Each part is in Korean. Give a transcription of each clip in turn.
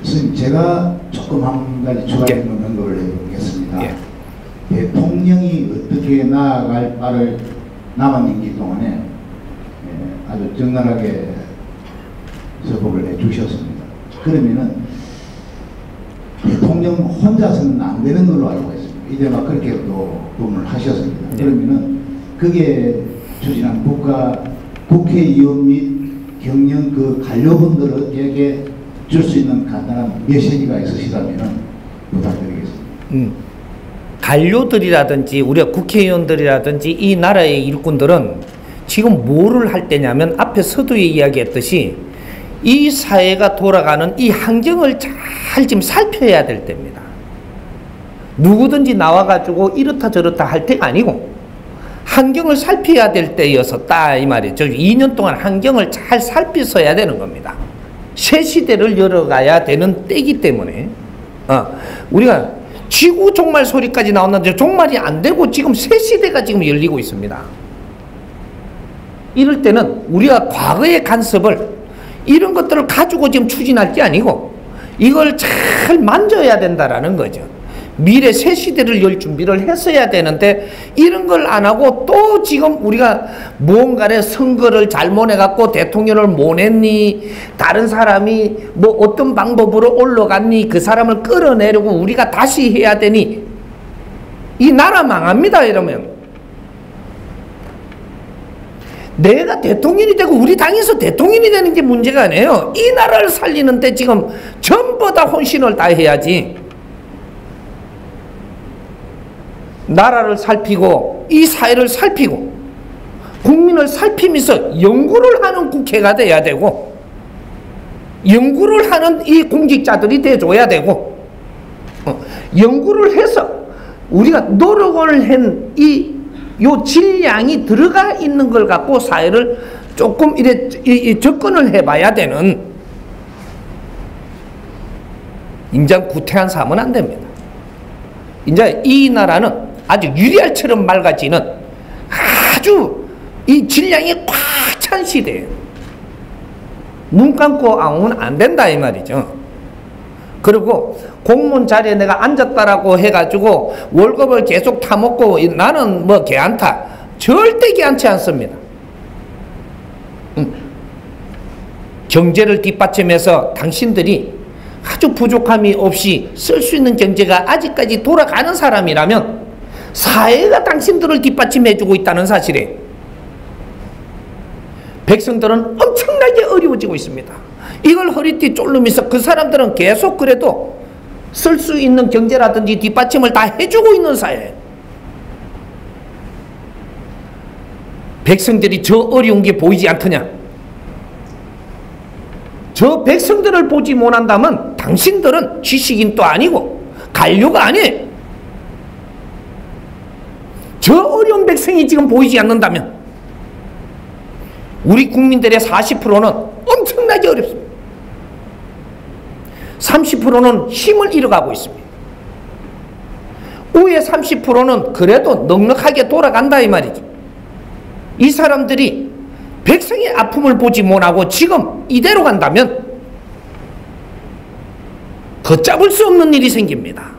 선생님, 제가 조금 한 가지 추가적인 언급을 해보겠습니다. 예. 대통령이 어떻게 나아갈 바를 남은 임기 동안에 아주 적나라하게 설법을 해주셨습니다. 그러면은 대통령 혼자서는 안 되는 걸로 알고 있습니다. 이제 막 그렇게 또 부분을 하셨습니다. 그러면은 그게 추진한 국회의원 및 경영 그 관료분들에게 줄 수 있는 간단한 메시지가 있으시다면 부탁드리겠습니다. 관료들이라든지 우리가 국회의원들이라든지 이 나라의 일꾼들은 지금 뭐를 할 때냐면 앞에 서두에 이야기했듯이 이 사회가 돌아가는 이 환경을 잘 지금 살펴야 될 때입니다. 누구든지 나와가지고 이렇다 저렇다 할 때가 아니고 환경을 살펴야 될 때였었다 이 말이죠. 2년 동안 환경을 잘 살피서야 되는 겁니다. 새 시대를 열어가야 되는 때이기 때문에 우리가 지구 종말 소리까지 나왔는데 종말이 안 되고 지금 새 시대가 지금 열리고 있습니다. 이럴 때는 우리가 과거의 간섭을 이런 것들을 가지고 지금 추진할 게 아니고 이걸 잘 만져야 된다라는 거죠. 미래 새 시대를 열 준비를 했어야 되는데 이런 걸 안 하고 또 지금 우리가 무언가를 선거를 잘못해갖고 대통령을 못 했니, 다른 사람이 뭐 어떤 방법으로 올라갔니, 그 사람을 끌어내려고 우리가 다시 해야 되니 이 나라 망합니다. 이러면 내가 대통령이 되고 우리 당에서 대통령이 되는 게 문제가 아니에요. 이 나라를 살리는데 지금 전부 다 혼신을 다 해야지. 나라를 살피고 이 사회를 살피고 국민을 살피면서 연구를 하는 국회가 돼야 되고 연구를 하는 이 공직자들이 돼줘야 되고 연구를 해서 우리가 노력을 한 요 질량이 들어가 있는 걸 갖고 사회를 조금 접근을 해봐야 되는 인자 구태한 삶은 안 됩니다. 이제 이 나라는 아주 유리알처럼 맑아지는 아주 이 질량이 꽉 찬 시대예요. 눈 감고 아무면 안 된다 이 말이죠. 그리고 공무원 자리에 내가 앉았다라고 해가지고 월급을 계속 타먹고 나는 뭐 개안타 절대 개안치 않습니다. 경제를 뒷받침해서 당신들이 아주 부족함이 없이 쓸 수 있는 경제가 아직까지 돌아가는 사람이라면 사회가 당신들을 뒷받침해주고 있다는 사실에 백성들은 엄청나게 어려워지고 있습니다. 이걸 허리띠 쫄르면서 그 사람들은 계속 그래도 쓸 수 있는 경제라든지 뒷받침을 다 해주고 있는 사회. 백성들이 저 어려운 게 보이지 않더냐? 저 백성들을 보지 못한다면 당신들은 지식인도 아니고 관료가 아니에요. 저 어려운 백성이 지금 보이지 않는다면 우리 국민들의 40%는 엄청나게 어렵습니다. 30%는 힘을 잃어가고 있습니다. 후에 30%는 그래도 넉넉하게 돌아간다 이 말이죠. 이 사람들이 백성의 아픔을 보지 못하고 지금 이대로 간다면 걷잡을 수 없는 일이 생깁니다.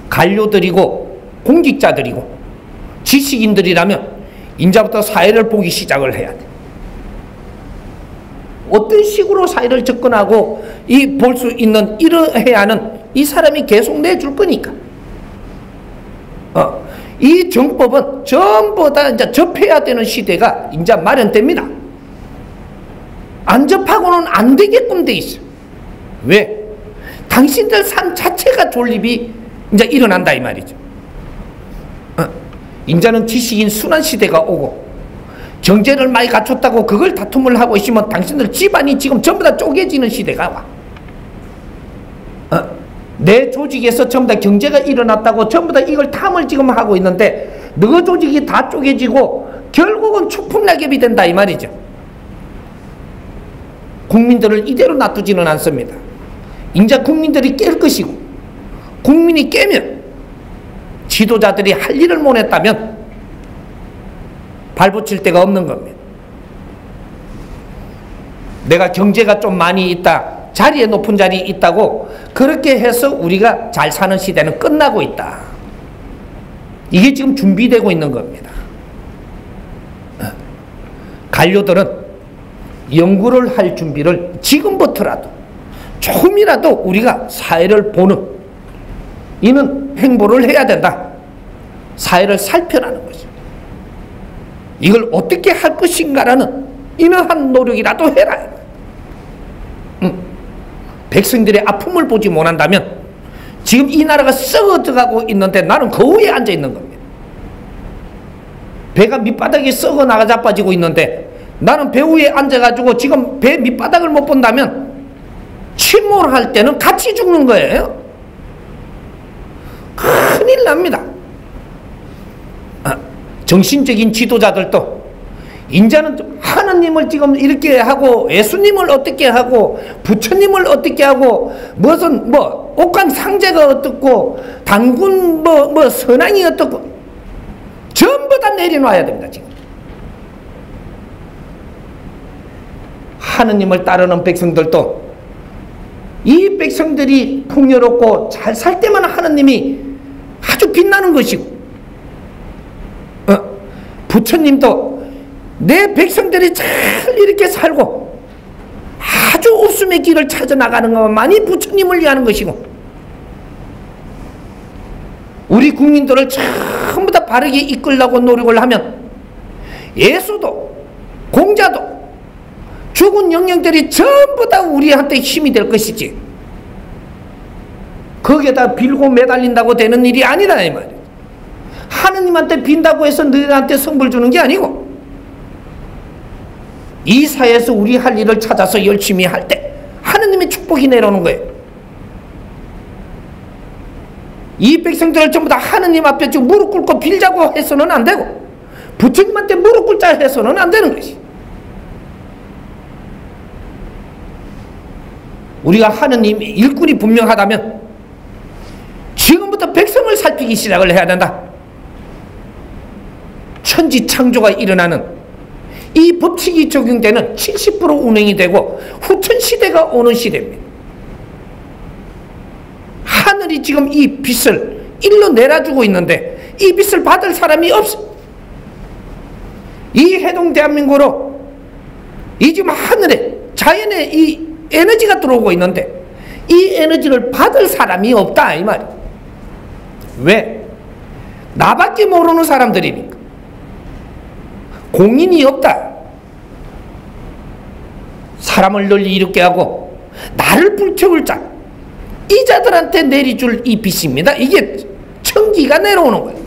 관료들이고 공직자들이고 지식인들이라면 이제부터 사회를 보기 시작을 해야 돼. 어떤 식으로 사회를 접근하고 볼 수 있는 이러해야 하는 이 사람이 계속 내줄 거니까. 이 정법은 전부 다 이제 접해야 되는 시대가 이제 마련됩니다. 안 접하고는 안 되게끔 돼 있어. 왜? 당신들 삶 자체가 존립이 이제 일어난다 이 말이죠. 이제는 지식인 순환 시대가 오고 경제를 많이 갖췄다고 그걸 다툼을 하고 있으면 당신들 집안이 지금 전부 다 쪼개지는 시대가 와. 내 조직에서 전부 다 경제가 일어났다고 전부 다 이걸 탐을 지금 하고 있는데 너 조직이 다 쪼개지고 결국은 축풍낙엽이 된다 이 말이죠. 국민들을 이대로 놔두지는 않습니다. 이제 국민들이 깰 것이고 국민이 깨면 지도자들이 할 일을 못했다면 발붙일 데가 없는 겁니다. 내가 경제가 좀 많이 있다, 자리에 높은 자리에 있다고 그렇게 해서 우리가 잘 사는 시대는 끝나고 있다. 이게 지금 준비되고 있는 겁니다. 관료들은 연구를 할 준비를 지금부터라도 조금이라도 우리가 사회를 보는 이는 행보를 해야 된다. 사회를 살펴라는 거죠. 이걸 어떻게 할 것인가라는 이러한 노력이라도 해라. 백성들의 아픔을 보지 못한다면 지금 이 나라가 썩어들어가고 있는데 나는 그 위에 앉아 있는 겁니다. 배가 밑바닥에 썩어 나가 자빠지고 있는데 나는 배 위에 앉아가지고 지금 배 밑바닥을 못 본다면 침몰할 때는 같이 죽는 거예요. 큰일 납니다. 정신적인 지도자들도 이제는 하느님을 지금 이렇게 하고 예수님을 어떻게 하고 부처님을 어떻게 하고 무슨 뭐 옥황상제가 어떻고 단군 뭐 선왕이 어떻고 전부 다 내려놔야 됩니다. 지금 하느님을 따르는 백성들도 이 백성들이 풍요롭고 잘 살 때만 하느님이 아주 빛나는 것이고 부처님도 내 백성들이 잘 이렇게 살고 아주 웃음의 길을 찾아 나가는 것만이 부처님을 위하는 것이고 우리 국민들을 전부 다 바르게 이끌려고 노력을 하면 예수도 공자도 죽은 영령들이 전부 다 우리한테 힘이 될 것이지 거기에다 빌고 매달린다고 되는 일이 아니다 이 말이에요. 하느님한테 빈다고 해서 너희한테 성불 주는 게 아니고 이 사회에서 우리 할 일을 찾아서 열심히 할 때 하느님의 축복이 내려오는 거예요. 이 백성들을 전부 다 하느님 앞에 지금 무릎 꿇고 빌자고 해서는 안 되고 부처님한테 무릎 꿇자 해서는 안 되는 것이. 우리가 하느님 일꾼이 분명하다면 지금부터 백성을 살피기 시작을 해야 된다. 천지 창조가 일어나는 이 법칙이 적용되는 70% 운행이 되고 후천시대가 오는 시대입니다. 하늘이 지금 이 빛을 일로 내려주고 있는데 이 빛을 받을 사람이 없어. 이 해동 대한민국으로 이 지금 하늘에 자연에 이 에너지가 들어오고 있는데 이 에너지를 받을 사람이 없다 이 말이야. 왜? 나밖에 모르는 사람들이니까. 공인이 없다. 사람을 널리 이롭게 하고 나를 불태울 자 이 자들한테 내리줄 이 빛입니다. 이게 천기가 내려오는 거예요.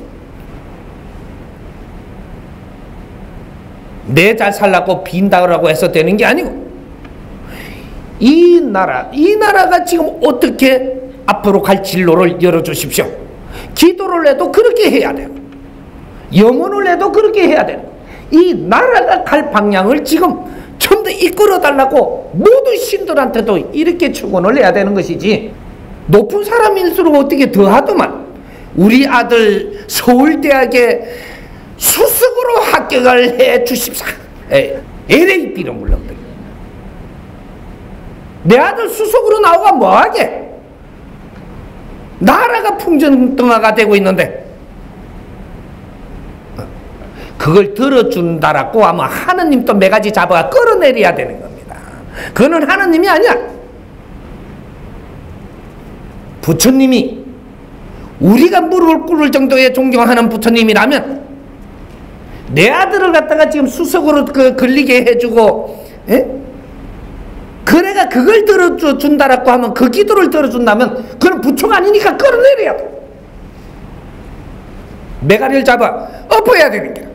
내 잘 살라고 빈다라고 해서 되는 게 아니고 이 나라가 지금 어떻게 앞으로 갈 진로를 열어주십시오. 기도를 해도 그렇게 해야 돼요. 염원을 해도 그렇게 해야 돼요. 이 나라가 갈 방향을 지금 좀 더 이끌어 달라고 모든 신들한테도 이렇게 축원을 해야 되는 것이지 높은 사람일수록 어떻게 더 하더만 우리 아들 서울대학에 수석으로 합격을 해 주십사. LA 비런 물론들 내 아들 수석으로 나오가 뭐하게? 나라가 풍전등화가 되고 있는데 그걸 들어준다라고 하면 하느님 또 매가지 잡아가 끌어내려야 되는 겁니다. 그거는 하느님이 아니야. 부처님이 우리가 무릎을 꿇을 정도의 존경하는 부처님이라면 내 아들을 갖다가 지금 수석으로 걸리게 해주고 그래가 그걸 들어준다라고 하면 그 기도를 들어준다면 그건 부처가 아니니까 끌어내려야 돼. 매가리를 잡아 엎어야 되는 거야.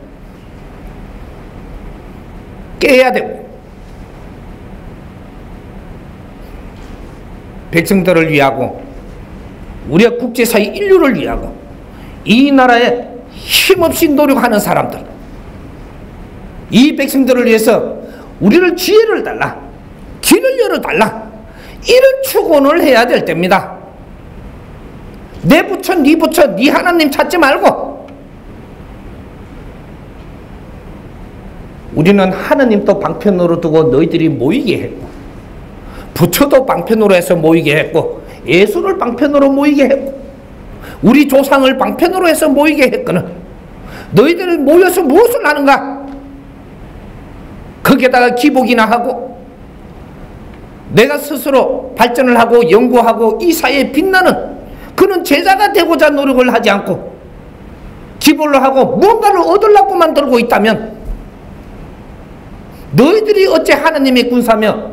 깨야 되고 백성들을 위하고 우리가 국제사회 인류를 위하고 이 나라에 힘없이 노력하는 사람들 이 백성들을 위해서 우리를 지혜를 달라 길을 열어달라 이런 축원을 해야 될 때입니다. 내 부처 네 부처 네 하나님 찾지 말고 우리는 하느님도 방편으로 두고 너희들이 모이게 했고, 부처도 방편으로 해서 모이게 했고, 예수를 방편으로 모이게 했고, 우리 조상을 방편으로 해서 모이게 했거늘 너희들이 모여서 무엇을 하는가? 거기에다가 기복이나 하고 내가 스스로 발전을 하고 연구하고 이 사회에 빛나는 그런 제자가 되고자 노력을 하지 않고 기복을 하고 무언가를 얻으려고 만들고 있다면 너희들이 어째 하나님의 군사며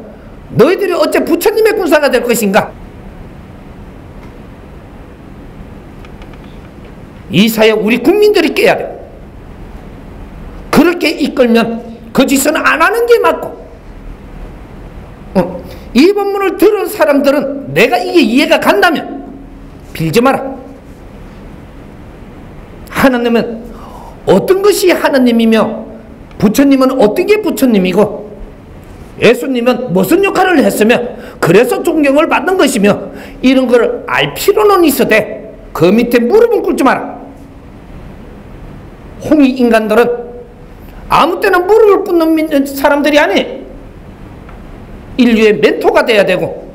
너희들이 어째 부처님의 군사가 될 것인가? 이 사회 우리 국민들이 깨야 돼. 그렇게 이끌면 그 짓은 안 하는 게 맞고, 이 본문을 들은 사람들은 내가 이게 이해가 간다면 빌지 마라. 하나님은 어떤 것이 하나님이며 부처님은 어떤 게 부처님이고 예수님은 무슨 역할을 했으며 그래서 존경을 받는 것이며 이런 걸 알 필요는 있어도 그 밑에 무릎은 꿇지 마라. 홍위 인간들은 아무 때나 무릎을 꿇는 사람들이 아니, 인류의 멘토가 돼야 되고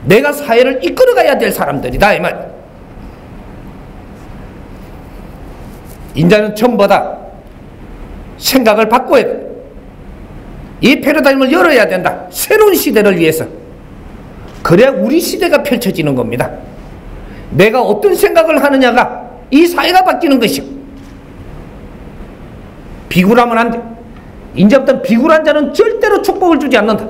내가 사회를 이끌어가야 될 사람들이다 이 말. 인자는 전보다 생각을 바꿔야 돼. 이 패러다임을 열어야 된다. 새로운 시대를 위해서. 그래야 우리 시대가 펼쳐지는 겁니다. 내가 어떤 생각을 하느냐가 이 사회가 바뀌는 것이고, 비굴하면 안 돼. 이제부터 비굴한 자는 절대로 축복을 주지 않는다.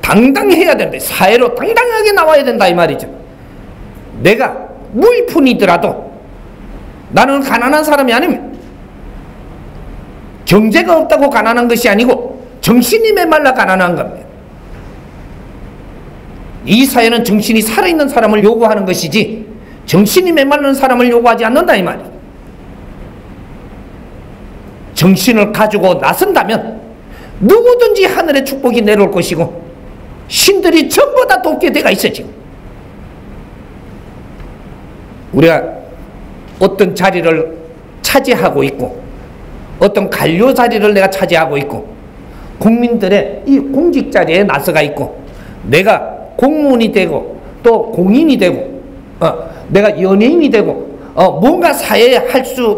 당당해야 된다. 사회로 당당하게 나와야 된다 이 말이죠. 내가 무일푼이더라도 나는 가난한 사람이 아닙니다. 경제가 없다고 가난한 것이 아니고 정신이 메말라 가난한 겁니다. 이 사회는 정신이 살아있는 사람을 요구하는 것이지 정신이 메마른 사람을 요구하지 않는다 이 말이에요. 정신을 가지고 나선다면 누구든지 하늘의 축복이 내려올 것이고 신들이 전부 다 돕게 돼가 있어. 지금 우리가 어떤 자리를 차지하고 있고 어떤 관료 자리를 내가 차지하고 있고 국민들의 이 공직 자리에 나서가 있고 내가 공무원이 되고 또 공인이 되고 내가 연예인이 되고 뭔가 사회에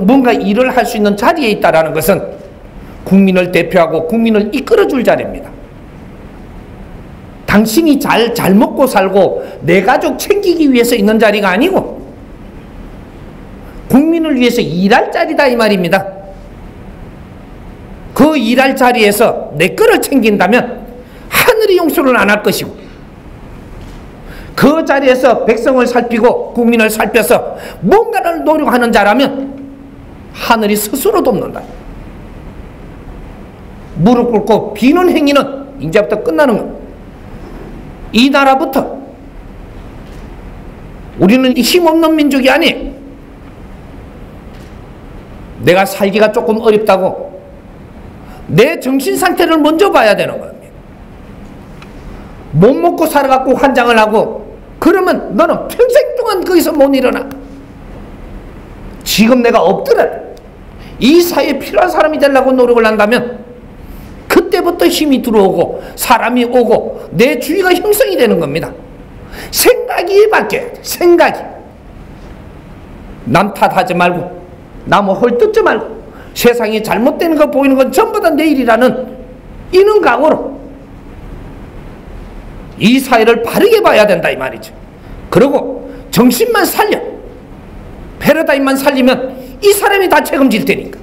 뭔가 일을 할 수 있는 자리에 있다라는 것은 국민을 대표하고 국민을 이끌어줄 자리입니다. 당신이 잘 먹고 살고 내 가족 챙기기 위해서 있는 자리가 아니고 국민을 위해서 일할 자리다 이 말입니다. 그 일할 자리에서 내 거를 챙긴다면 하늘이 용서를 안 할 것이고 그 자리에서 백성을 살피고 국민을 살펴서 뭔가를 노력하는 자라면 하늘이 스스로 돕는다. 무릎 꿇고 비는 행위는 이제부터 끝나는 겁니다. 이 나라부터 우리는 힘없는 민족이 아니, 내가 살기가 조금 어렵다고 내 정신 상태를 먼저 봐야 되는 겁니다. 못 먹고 살아갖고 환장을 하고 그러면 너는 평생 동안 거기서 못 일어나. 지금 내가 없더라도 이 사회에 필요한 사람이 되려고 노력을 한다면 그때부터 힘이 들어오고 사람이 오고 내 주의가 형성이 되는 겁니다. 생각이 바뀌어야 돼. 생각이. 남 탓하지 말고 남을 헐뜯지 말고 세상이 잘못되는 거 보이는 건 전부 다 내일이라는 이런 각오로 이 사회를 바르게 봐야 된다 이 말이죠. 그리고 정신만 살려 패러다임만 살리면 이 사람이 다 책임질 테니까.